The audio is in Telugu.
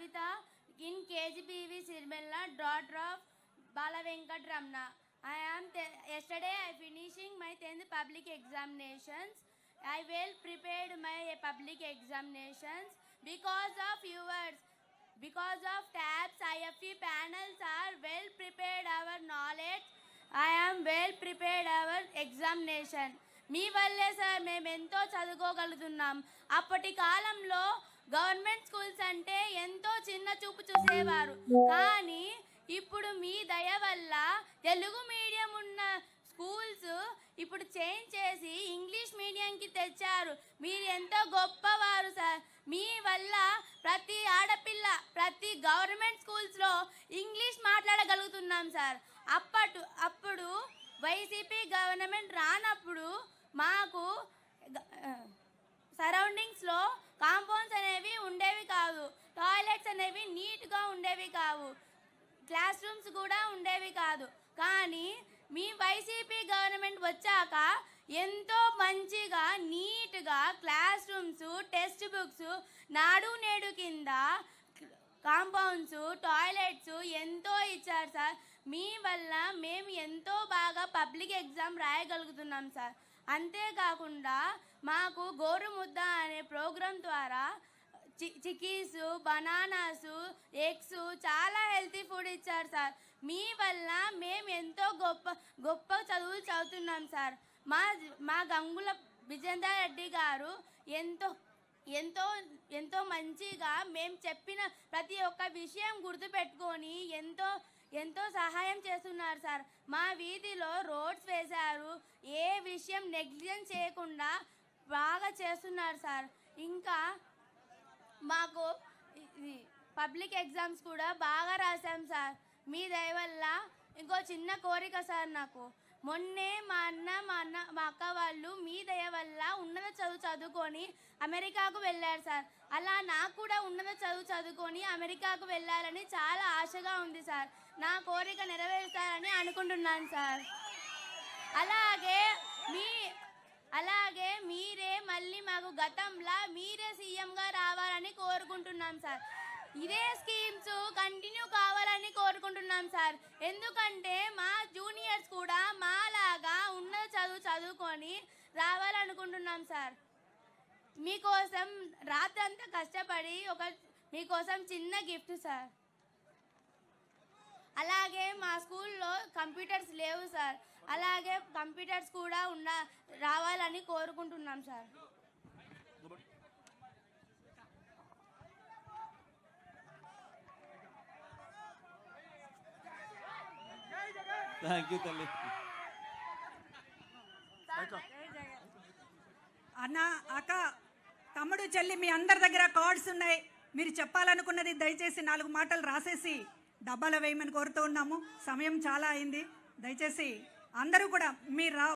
Kavita in KGBV Sirmella, daughter of Bala Venkat Ramna. Yesterday I finishing my 10th public examinations. I well prepared my public examinations because of yours. Because of TABS, IFE panels are well prepared our knowledge. I am well prepared our examination. మీ వల్లే సార్ మేము ఎంతో చదువుకోగలుగుతున్నాం. అప్పటి కాలంలో గవర్నమెంట్ స్కూల్స్ అంటే ఎంతో చిన్న చూపు చూసేవారు. కానీ ఇప్పుడు మీ దయ వల్ల తెలుగు మీడియం ఉన్న స్కూల్స్ ఇప్పుడు చేంజ్ చేసి ఇంగ్లీష్ మీడియంకి తెచ్చారు. మీరు ఎంతో గొప్పవారు సార్. మీ వల్ల ప్రతి ఆడపిల్ల ప్రతి గవర్నమెంట్ స్కూల్స్లో ఇంగ్లీష్ మాట్లాడగలుగుతున్నాం సార్. అప్పుడు వైసీపీ గవర్నమెంట్ రానప్పుడు మాకు సరౌండింగ్స్లో కాంపౌండ్స్ అనేవి ఉండేవి కాదు, టాయిలెట్స్ అనేవి నీట్గా ఉండేవి కావు, క్లాస్ రూమ్స్ కూడా ఉండేవి కాదు. కానీ మీ వైసీపీ గవర్నమెంట్ వచ్చాక ఎంతో మంచిగా నీట్గా క్లాస్ రూమ్స్, టెక్స్ట్ బుక్స్, నాడు నేడు కింద కాంపౌండ్స్, టాయిలెట్స్ ఎంతో ఇచ్చారు సార్. మీ వల్ల మేము ఎంతో బాగా పబ్లిక్ ఎగ్జామ్ రాయగలుగుతున్నాం సార్. అంతేకాకుండా మాకు గోరుముద్ద అనే ప్రోగ్రాం ద్వారా చిక్కీస్, బనానాస్, ఎగ్స్ చాలా హెల్తీ ఫుడ్ ఇచ్చారు సార్. మీ వల్ల మేము ఎంతో గొప్ప చదువులు చదువుతున్నాం సార్. మా గంగుల విజేందర్ రెడ్డి గారు ఎంతో ఎంతో ఎంతో మంచిగా మేము చెప్పిన ప్రతి ఒక్క విషయం గుర్తుపెట్టుకొని ఎంతో ఎంతో సహాయం చేస్తున్నారు సార్. మా వీధిలో రోడ్స్ వేశారు. ఏ విషయం నెగ్లిజెన్స్ చేయకుండా బాగా చేస్తున్నారు సార్. ఇంకా మాకు పబ్లిక్ ఎగ్జామ్స్ కూడా బాగా రాసాం సార్ మీ దయ వల్ల. ఇంకో చిన్న కోరిక సార్, నాకు మొన్నే మా అక్క వాళ్ళు మీ దయ వల్ల ఉన్నత చదువు చదువుకొని అమెరికాకు వెళ్ళారు సార్. అలా నాకు కూడా ఉన్నత చదువు చదువుకొని అమెరికాకు వెళ్ళాలని చాలా ఆశగా ఉంది సార్. నా కోరిక నెరవేరుస్తారని అనుకుంటున్నాను సార్. అలాగే మీరే మళ్ళీ మాకు గతంలా మీరే సీఎంగా రావాలని కోరుకుంటున్నాం సార్. ఇదే స్కీమ్స్ కంటిన్యూ కావాలని కోరుకుంటున్నాం సార్. ఎందుకంటే మా జూనియర్స్ కూడా మాలాగా ఉన్నత చదువు చదువుకొని రావాలనుకుంటున్నాం సార్. మీకోసం రాత్రంతా కష్టపడి మీకోసం చిన్న గిఫ్ట్ సార్. అలాగే మా స్కూల్లో కంప్యూటర్స్ లేవు సార్. అలాగే కంప్యూటర్స్ కూడా రావాలని కోరుకుంటున్నాం సార్. థ్యాంక్ యూ తల్లి. అన్న, అక్క, తమ్ముడు, చెల్లి, మీ అందరి దగ్గర కార్డ్స్ ఉన్నాయి. మీరు చెప్పాలనుకున్నది దయచేసి 4 మాటలు రాసేసి డబ్బాలో వేయమని కోరుతూ ఉన్నాము. సమయం చాలా అయింది. దయచేసి అందరూ కూడా మీరు